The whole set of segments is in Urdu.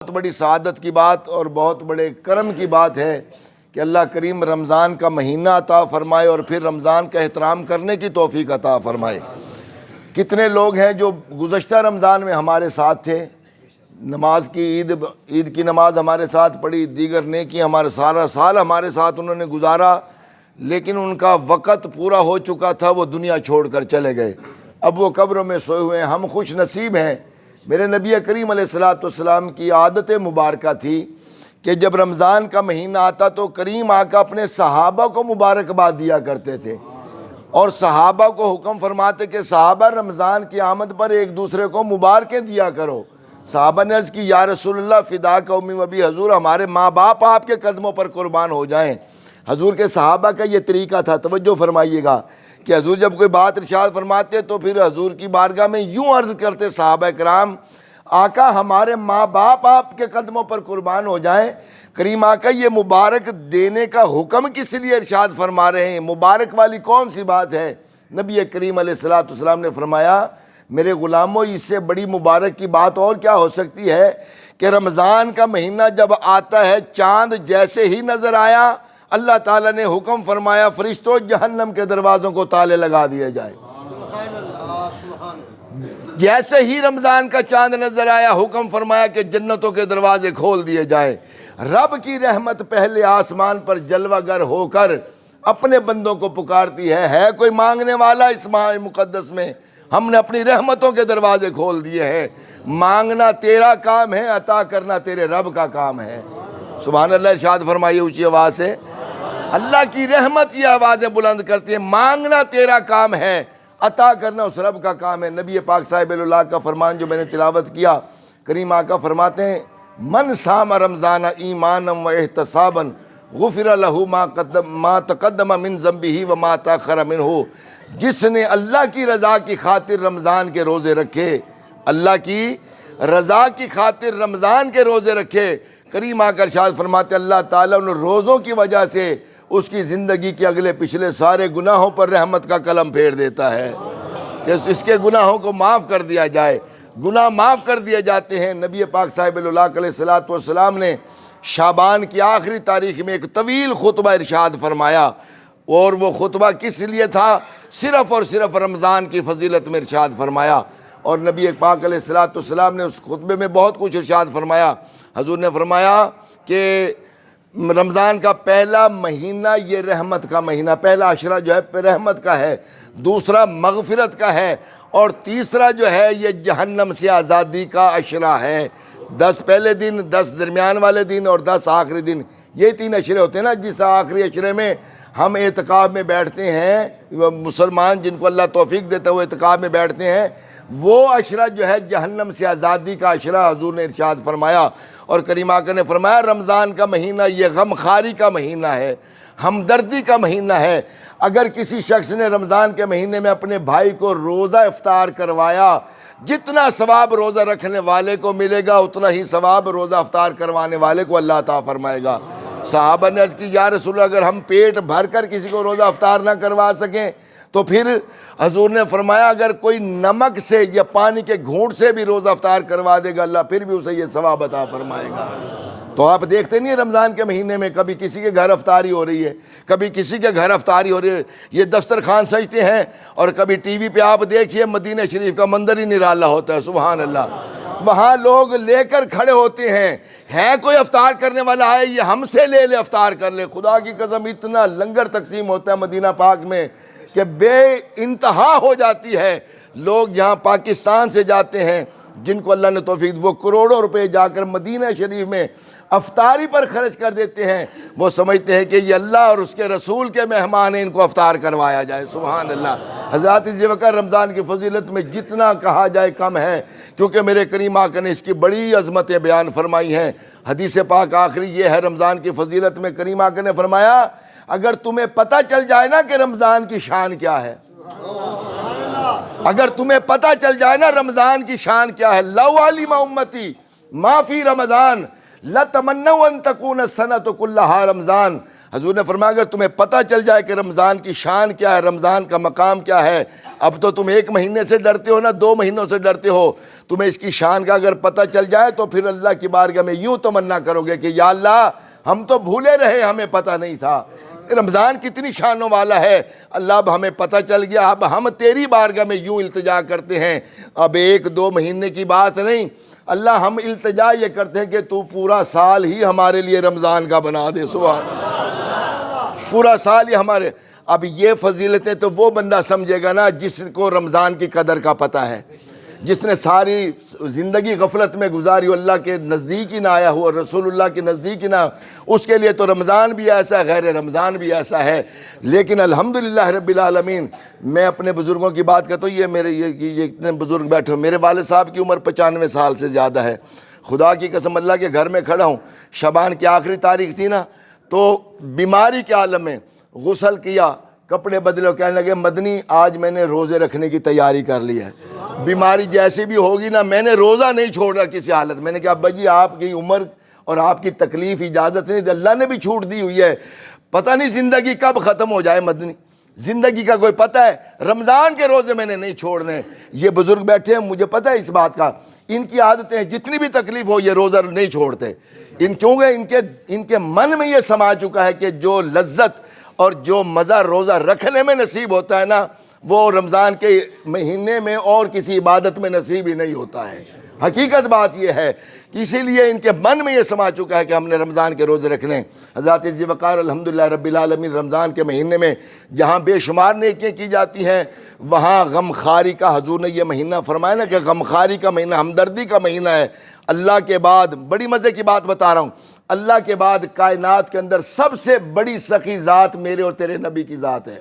بہت بڑی سعادت کی بات اور بہت بڑے کرم کی بات ہے کہ اللہ کریم رمضان کا مہینہ عطا فرمائے اور پھر رمضان کا احترام کرنے کی توفیق عطا فرمائے۔ کتنے لوگ ہیں جو گزشتہ رمضان میں ہمارے ساتھ تھے، نماز کی عید کی نماز ہمارے ساتھ پڑھی، دیگر نیکی ہمارے سارا سال ہمارے ساتھ انہوں نے گزارا، لیکن ان کا وقت پورا ہو چکا تھا، وہ دنیا چھوڑ کر چلے گئے، اب وہ قبروں میں سوئے ہوئے ہیں۔ ہم خوش نصیب ہیں۔ میرے نبی کریم علیہ السلام کی عادت مبارکہ تھی کہ جب رمضان کا مہینہ آتا تو کریم آقا اپنے صحابہ کو مبارکباد دیا کرتے تھے، اور صحابہ کو حکم فرماتے کہ صحابہ رمضان کی آمد پر ایک دوسرے کو مبارکیں دیا کرو۔ صحابہ نے عرض کی یا رسول اللہ فداک امی و ابی، حضور ہمارے ماں باپ آپ کے قدموں پر قربان ہو جائیں۔ حضور کے صحابہ کا یہ طریقہ تھا، توجہ فرمائیے گا کہ حضور جب کوئی بات ارشاد فرماتے تو پھر حضور کی بارگاہ میں یوں عرض کرتے صحابہ کرام، آقا ہمارے ماں باپ آپ کے قدموں پر قربان ہو جائیں۔ کریم آقا یہ مبارک دینے کا حکم کس لیے ارشاد فرما رہے ہیں؟ مبارک والی کون سی بات ہے؟ نبی کریم علیہ السلام نے فرمایا میرے غلاموں، اس سے بڑی مبارک کی بات اور کیا ہو سکتی ہے کہ رمضان کا مہینہ جب آتا ہے چاند جیسے ہی نظر آیا اللہ تعالیٰ نے حکم فرمایا فرشتوں جہنم کے دروازوں کو تالے لگا دیے جائیں۔ جیسے ہی رمضان کا چاند نظر آیا حکم فرمایا کہ جنتوں کے دروازے کھول دیے جائیں۔ رب کی رحمت پہلے آسمان پر جلوہ گر ہو کر اپنے بندوں کو پکارتی ہے کوئی مانگنے والا اس ماہ مقدس میں؟ ہم نے اپنی رحمتوں کے دروازے کھول دیے ہیں۔ مانگنا تیرا کام ہے، عطا کرنا تیرے رب کا کام ہے۔ سبحان اللہ ارشاد فرمائیے اونچی آواز سے۔ اللہ کی رحمت یہ آوازیں بلند کرتی ہیں، مانگنا تیرا کام ہے، عطا کرنا اس رب کا کام ہے۔ نبی پاک صاحب اللہ کا فرمان جو میں نے تلاوت کیا، کریم آقا فرماتے ہیں من صام رمضان ایمانا و احتسابا غفر لہ ما تقدم من ذنبہ وما تاخر منہ۔ جس نے اللہ کی رضا کی خاطر رمضان کے روزے رکھے، اللہ کی رضا کی خاطر رمضان کے روزے رکھے، کریم آقا ارشاد فرماتے اللہ تعالیٰ ان روزوں کی وجہ سے اس کی زندگی کے اگلے پچھلے سارے گناہوں پر رحمت کا قلم پھیر دیتا ہے کہ اس کے گناہوں کو معاف کر دیا جائے، گناہ معاف کر دیے جاتے ہیں۔ نبی پاک صاحب اللہ علیہ السلام نے شعبان کی آخری تاریخ میں ایک طویل خطبہ ارشاد فرمایا، اور وہ خطبہ کس لیے تھا؟ صرف اور صرف رمضان کی فضیلت میں ارشاد فرمایا، اور نبی پاک علیہ السلام نے اس خطبے میں بہت کچھ ارشاد فرمایا۔ حضور نے فرمایا کہ رمضان کا پہلا مہینہ یہ رحمت کا مہینہ، پہلا عشرہ جو ہے رحمت کا ہے، دوسرا مغفرت کا ہے، اور تیسرا جو ہے یہ جہنم سے آزادی کا عشرہ ہے۔ 10 پہلے دن، 10 درمیان والے دن اور 10 آخری دن، یہ 3 عشرے ہوتے ہیں نا۔ جس آخری عشرے میں ہم اعتکاف میں بیٹھتے ہیں، مسلمان جن کو اللہ توفیق دیتا ہے وہ اعتکاف میں بیٹھتے ہیں، وہ عشرہ جو ہے جہنم سے آزادی کا عشرہ حضور نے ارشاد فرمایا۔ اور کریم آقا نے فرمایا رمضان کا مہینہ یہ غم خاری کا مہینہ ہے، ہمدردی کا مہینہ ہے۔ اگر کسی شخص نے رمضان کے مہینے میں اپنے بھائی کو روزہ افطار کروایا، جتنا ثواب روزہ رکھنے والے کو ملے گا اتنا ہی ثواب روزہ افطار کروانے والے کو اللہ عطا فرمائے گا۔ صحابہ نے عرض کی یا رسول اللہ اگر ہم پیٹ بھر کر کسی کو روزہ افطار نہ کروا سکیں تو پھر حضور نے فرمایا اگر کوئی نمک سے یا پانی کے گھونٹ سے بھی روزہ افطار کروا دے گا اللہ پھر بھی اسے یہ ثواب عطا فرمائے گا۔ تو آپ دیکھتے نہیں رمضان کے مہینے میں کبھی کسی کے گھر افطاری ہو رہی ہے، کبھی کسی کے گھر افطاری ہو رہی ہے، یہ دسترخوان سجتے ہیں، اور کبھی ٹی وی پہ آپ دیکھیے مدینہ شریف کا منظر ہی نرالا ہوتا ہے، سبحان اللہ۔ وہاں لوگ لے کر کھڑے ہوتے ہیں، ہے کوئی افطار کرنے والا ہے یہ ہم سے لے افطار کر لے۔ خدا کی قسم اتنا لنگر تقسیم ہوتا ہے مدینہ پاک میں کہ بے انتہا ہو جاتی ہے۔ لوگ جہاں پاکستان سے جاتے ہیں جن کو اللہ نے توفیق وہ کروڑوں روپے جا کر مدینہ شریف میں افطاری پر خرچ کر دیتے ہیں، وہ سمجھتے ہیں کہ یہ اللہ اور اس کے رسول کے مہمان ہیں، ان کو افطار کروایا جائے، سبحان اللہ۔ حضرات اسی وقت رمضان کی فضیلت میں جتنا کہا جائے کم ہے، کیونکہ میرے کریم آقا نے اس کی بڑی عظمتیں بیان فرمائی ہیں۔ حدیث پاک آخری یہ ہے رمضان کی فضیلت میں، کریم آقا نے فرمایا اگر تمہیں پتہ چل جائے نا کہ رمضان کی شان کیا ہے، اگر تمہیں پتہ چل جائے نا رمضان کی شان کیا ہے، لو علم امتی ما فی رمضان لتمنوا ان تکون السنۃ کلھا رمضان، حضور نے فرمایا اگر تمہیں پتہ چل جائے کہ رمضان کی شان کیا ہے، رمضان کا مقام کیا ہے، اب تو تم 1 مہینے سے ڈرتے ہو نا 2 مہینوں سے ڈرتے ہو، تمہیں اس کی شان کا اگر پتہ چل جائے تو پھر اللہ کی بارگاہ میں یوں تمنا کرو گے کہ یا اللہ ہم تو بھولے رہے، ہمیں پتہ نہیں تھا رمضان کتنی شانوں والا ہے، اللہ اب ہمیں پتہ چل گیا، اب ہم تیری بارگاہ میں یوں التجا کرتے ہیں، اب 1-2 مہینے کی بات نہیں، اللہ ہم التجا یہ کرتے ہیں کہ تو پورا سال ہی ہمارے لیے رمضان کا بنا دے، سبحان اللہ، پورا سال ہی ہمارے۔ اب یہ فضیلتیں تو وہ بندہ سمجھے گا نا جس کو رمضان کی قدر کا پتہ ہے، جس نے ساری زندگی غفلت میں گزاری ہو، اللہ کے نزدیک ہی نہ آیا ہو اور رسول اللہ کے نزدیک ہی نہ، اس کے لیے تو رمضان بھی ایسا ہے، غیر رمضان بھی ایسا ہے۔ لیکن الحمدللہ رب العالمین، میں اپنے بزرگوں کی بات کرتا ہوں، یہ اتنے بزرگ بیٹھے ہو، میرے والد صاحب کی عمر 95 سال سے زیادہ ہے، خدا کی قسم اللہ کے گھر میں کھڑا ہوں، شعبان کی آخری تاریخ تھی نا، تو بیماری کے عالم میں غسل کیا، کپڑے بدلے، اور کہنے لگے مدنی آج میں نے روزے رکھنے کی تیاری کر لی ہے، بیماری جیسی بھی ہوگی نا میں نے روزہ نہیں چھوڑا کسی حالت۔ میں نے کہا ابا جی آپ کی عمر اور آپ کی تکلیف اجازت نہیں، اللہ نے بھی چھوٹ دی ہوئی ہے، پتہ نہیں زندگی کب ختم ہو جائے مدنی، زندگی کا کوئی پتہ ہے، رمضان کے روزے میں نے نہیں چھوڑنے۔ یہ بزرگ بیٹھے ہیں، مجھے پتہ ہے اس بات کا، ان کی عادتیں جتنی بھی تکلیف ہو یہ روزہ نہیں چھوڑتے، کیونکہ ان کے من میں یہ سما چکا ہے کہ جو لذت اور جو مزہ روزہ رکھنے میں نصیب ہوتا ہے نا وہ رمضان کے مہینے میں اور کسی عبادت میں نصیب ہی نہیں ہوتا ہے۔ حقیقت بات یہ ہے کہ اسی لیے ان کے من میں یہ سما چکا ہے کہ ہم نے رمضان کے روزے رکھنے۔ حضرات ذی وقار الحمدللہ رب العالمین، رمضان کے مہینے میں جہاں بے شمار نیکیاں کی جاتی ہیں وہاں غم خواری کا، حضور نے یہ مہینہ فرمایا نا کہ غم خواری کا مہینہ، ہمدردی کا مہینہ ہے۔ اللہ کے بعد بڑی مزے کی بات بتا رہا ہوں، اللہ کے بعد کائنات کے اندر سب سے بڑی سخی ذات میرے اور تیرے نبی کی ذات ہے۔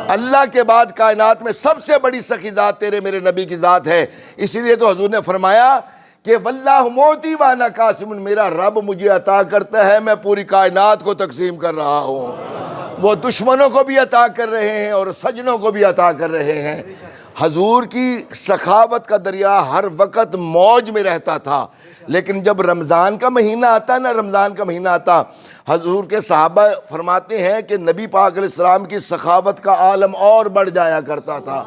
اللہ کے بعد کائنات میں سب سے بڑی سخی ذات تیرے میرے نبی کی ذات ہے، اسی لیے تو حضور نے فرمایا کہ واللہ موتی وانا قاسم، میرا رب مجھے عطا کرتا ہے، میں پوری کائنات کو تقسیم کر رہا ہوں، وہ دشمنوں کو بھی عطا کر رہے ہیں اور سجنوں کو بھی عطا کر رہے ہیں۔ حضور کی سخاوت کا دریا ہر وقت موج میں رہتا تھا، لیکن جب رمضان کا مہینہ آتا نا، رمضان کا مہینہ آتا، حضور کے صحابہ فرماتے ہیں کہ نبی پاک علیہ السلام کی سخاوت کا عالم اور بڑھ جایا کرتا تھا۔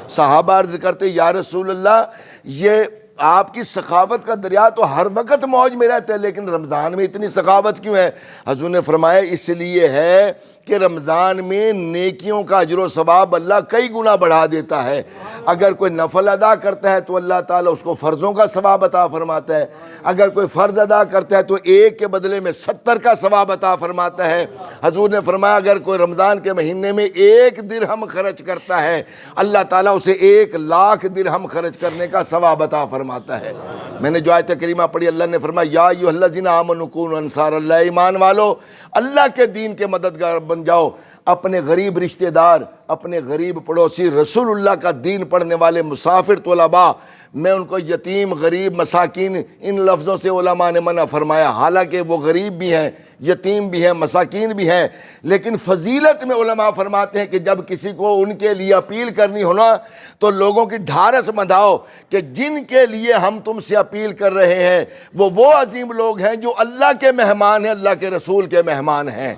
صحابہ عرض کرتے یا رسول اللہ یہ آپ کی سخاوت کا دریا تو ہر وقت موج میں رہتا ہے لیکن رمضان میں اتنی سخاوت کیوں ہے؟ حضور نے فرمایا اس لیے ہے کہ رمضان میں نیکیوں کا اجر و ثواب اللہ کئی گنا بڑھا دیتا ہے۔ اگر کوئی نفل ادا کرتا ہے تو اللہ تعالیٰ اس کو فرضوں کا ثواب عطا فرماتا ہے، اگر کوئی فرض ادا کرتا ہے تو 1 کے بدلے میں 70 کا ثواب عطا فرماتا ہے۔ حضور نے فرمایا اگر کوئی رمضان کے مہینے میں 1 درہم خرچ کرتا ہے اللہ تعالیٰ اسے 1,00,000 درہم خرچ کرنے کا ثواب عطا فرماتا ہے۔ میں نے جو آیت کریمہ پڑھی، اللہ نے فرمایا یا ایھا الذین آمنوا کونوا انصار اللہ، ایمان والو اللہ کے دین کے مددگار بن جاؤ، اپنے غریب رشتہ دار، اپنے غریب پڑوسی، رسول اللہ کا دین پڑھنے والے مسافر طلباء، میں ان کو یتیم، غریب، مساکین، ان لفظوں سے علماء نے منع فرمایا، حالانکہ وہ غریب بھی ہیں، یتیم بھی ہیں، مساکین بھی ہیں، لیکن فضیلت میں علماء فرماتے ہیں کہ جب کسی کو ان کے لیے اپیل کرنی ہونا تو لوگوں کی ڈھارس بندھاؤ کہ جن کے لیے ہم تم سے اپیل کر رہے ہیں وہ عظیم لوگ ہیں جو اللہ کے مہمان ہیں، اللہ کے رسول کے مہمان ہیں،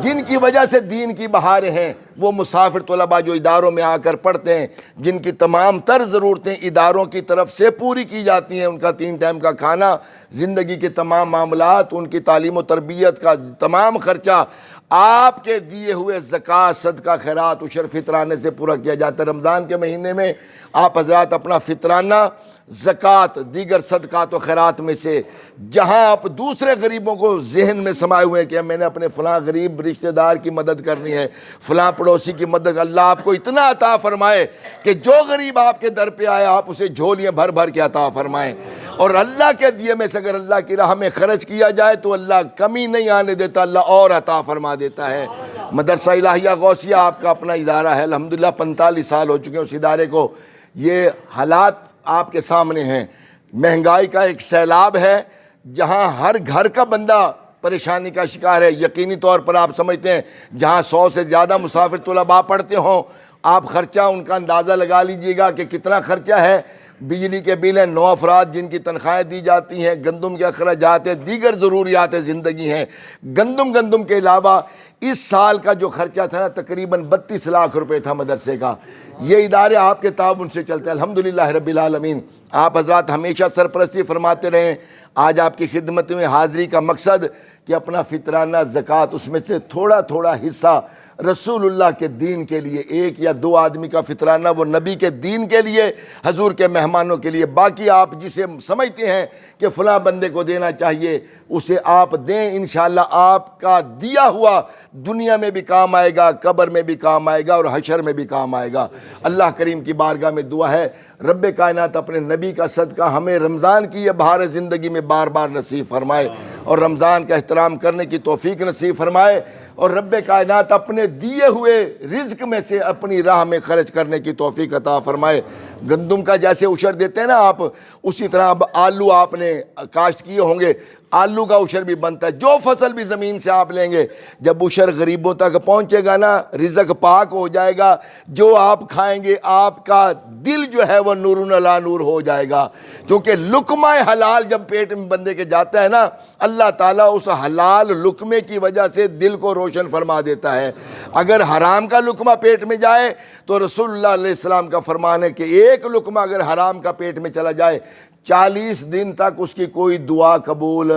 جن کی وجہ سے دین کی بہاریں ہیں، وہ مسافر طلباء جو اداروں میں آ کر پڑھتے ہیں، جن کی تمام تر ضرورتیں اداروں کی طرف سے پوری کی جاتی ہیں، ان کا 3 ٹائم کا کھانا، زندگی کے تمام معاملات، ان کی تعلیم و تربیت کا تمام خرچہ آپ کے دیے ہوئے زکوٰۃ، صدقہ، خیرات، عشر، فطرانے سے پورا کیا جاتا ہے۔ رمضان کے مہینے میں آپ حضرات اپنا فطرانہ، زکوٰۃ، دیگر صدقات و خیرات میں سے جہاں آپ دوسرے غریبوں کو ذہن میں سمائے ہوئے ہیں کہ میں نے اپنے فلاں غریب رشتہ دار کی مدد کرنی ہے، فلاں پڑوسی کی مدد، اللہ آپ کو اتنا عطا فرمائے کہ جو غریب آپ کے در پہ آیا آپ اسے جھولیاں بھر بھر کے عطا فرمائیں، اور اللہ کے دیے میں سے اگر اللہ کی راہ میں خرچ کیا جائے تو اللہ کمی نہیں آنے دیتا، اللہ اور عطا فرما دیتا ہے۔ مدرسہ الہیہ غوثیہ آپ کا اپنا ادارہ ہے، الحمدللہ 45 سال ہو چکے ہیں اس ادارے کو۔ یہ حالات آپ کے سامنے ہیں، مہنگائی کا ایک سیلاب ہے جہاں ہر گھر کا بندہ پریشانی کا شکار ہے۔ یقینی طور پر آپ سمجھتے ہیں جہاں 100 سے زیادہ مسافر طلباء پڑھتے ہوں، آپ خرچہ ان کا اندازہ لگا لیجئے گا کہ کتنا خرچہ ہے۔ بجلی کے بل ہیں، 9 افراد جن کی تنخواہیں دی جاتی ہیں، گندم کے اخراجات ہیں، دیگر ضروریات زندگی ہیں۔ گندم کے علاوہ اس سال کا جو خرچہ تھا نا تقریباً 32 لاکھ روپے تھا مدرسے کا۔ یہ ادارے آپ کے تعاون سے چلتے ہیں، الحمدللہ رب العالمین۔ آپ حضرات ہمیشہ سرپرستی فرماتے رہیں۔ آج آپ کی خدمت میں حاضری کا مقصد کہ اپنا فطرانہ زکوٰۃ، اس میں سے تھوڑا تھوڑا حصہ رسول اللہ کے دین کے لیے، 1 یا 2 آدمی کا فطرانہ وہ نبی کے دین کے لیے، حضور کے مہمانوں کے لیے، باقی آپ جسے سمجھتے ہیں کہ فلاں بندے کو دینا چاہیے اسے آپ دیں۔ انشاءاللہ آپ کا دیا ہوا دنیا میں بھی کام آئے گا، قبر میں بھی کام آئے گا اور حشر میں بھی کام آئے گا۔ اللہ کریم کی بارگاہ میں دعا ہے رب کائنات اپنے نبی کا صدقہ ہمیں رمضان کی یہ بہار زندگی میں بار بار نصیب فرمائے اور رمضان کا احترام کرنے کی توفیق نصیب فرمائے، اور رب کائنات اپنے دیے ہوئے رزق میں سے اپنی راہ میں خرچ کرنے کی توفیق عطا فرمائے۔ گندم کا جیسے عشر دیتے ہیں نا آپ، اسی طرح اب آلو آپ نے کاشت کیے ہوں گے، آلو کا عشر بھی بنتا ہے۔ جو فصل بھی زمین سے آپ لیں گے، جب عشر غریبوں تک پہنچے گا نا، رزق پاک ہو جائے گا، جو آپ کھائیں گے آپ کا دل جو ہے وہ نور علی نور ہو جائے گا، کیونکہ لقمہ حلال جب پیٹ میں بندے کے جاتا ہے نا، اللہ تعالیٰ اس حلال لقمے کی وجہ سے دل کو روشن فرما دیتا ہے۔ اگر حرام کا لقمہ پیٹ میں جائے تو رسول اللہ علیہ السلام کا فرمان ہے کہ ایک لقمہ اگر حرام کا پیٹ میں چلا جائے 40 دن تک اس کی کوئی دعا قبول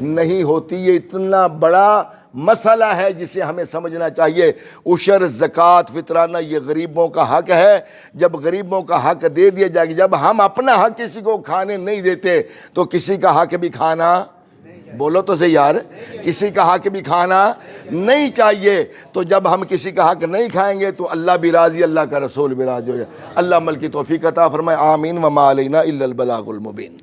نہیں ہوتی۔ یہ اتنا بڑا مسئلہ ہے جسے ہمیں سمجھنا چاہیے۔ عشر، زکوٰۃ، فطرانہ یہ غریبوں کا حق ہے۔ جب غریبوں کا حق دے دیا جائے گا، جب ہم اپنا حق کسی کو کھانے نہیں دیتے تو کسی کا حق بھی کھانا، بولو تو صحیح یار، کسی کا حق بھی کھانا نہیں چاہیے۔ تو جب ہم کسی کا حق نہیں کھائیں گے تو اللہ بھی راضی، اللہ کا رسول بھی راضی ہو جائے۔ اللہ عمل کی توفیق عطا فرمائے، آمین۔ وما علینا الا البلاغ المبین۔